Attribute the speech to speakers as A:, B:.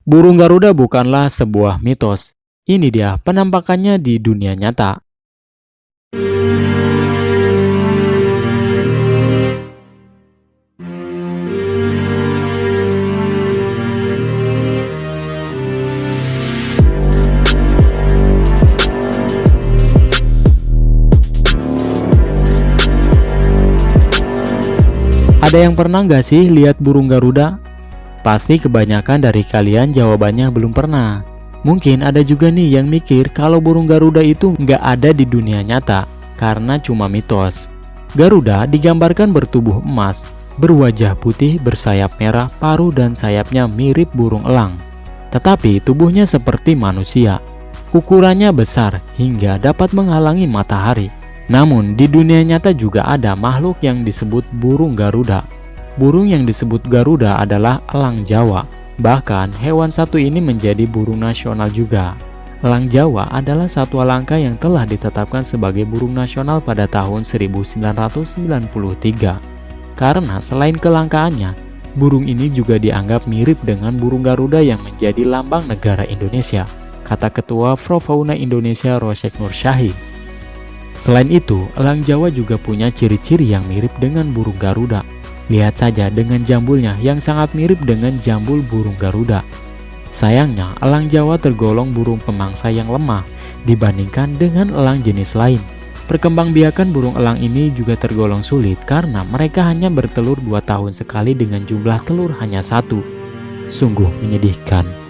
A: Burung garuda bukanlah sebuah mitos. Ini dia penampakannya di dunia nyata. Ada yang pernah nggak sih lihat burung garuda? Pasti kebanyakan dari kalian jawabannya belum pernah. Mungkin ada juga nih yang mikir kalau burung garuda itu nggak ada di dunia nyata karena cuma mitos. Garuda digambarkan bertubuh emas, berwajah putih, bersayap merah, paruh dan sayapnya mirip burung elang. Tetapi tubuhnya seperti manusia. Ukurannya besar hingga dapat menghalangi matahari. Namun di dunia nyata juga ada makhluk yang disebut burung garuda. Burung yang disebut garuda adalah elang Jawa. Bahkan hewan satu ini menjadi burung nasional juga. Elang Jawa adalah satwa langka yang telah ditetapkan sebagai burung nasional pada tahun 1993. Karena selain kelangkaannya, burung ini juga dianggap mirip dengan burung garuda yang menjadi lambang negara Indonesia, kata Ketua Profauna Indonesia Rosyek Nursyahi. Selain itu, elang Jawa juga punya ciri-ciri yang mirip dengan burung garuda. Lihat saja dengan jambulnya yang sangat mirip dengan jambul burung garuda. Sayangnya, elang Jawa tergolong burung pemangsa yang lemah dibandingkan dengan elang jenis lain. Perkembangbiakan burung elang ini juga tergolong sulit karena mereka hanya bertelur 2 tahun sekali dengan jumlah telur hanya 1. Sungguh menyedihkan.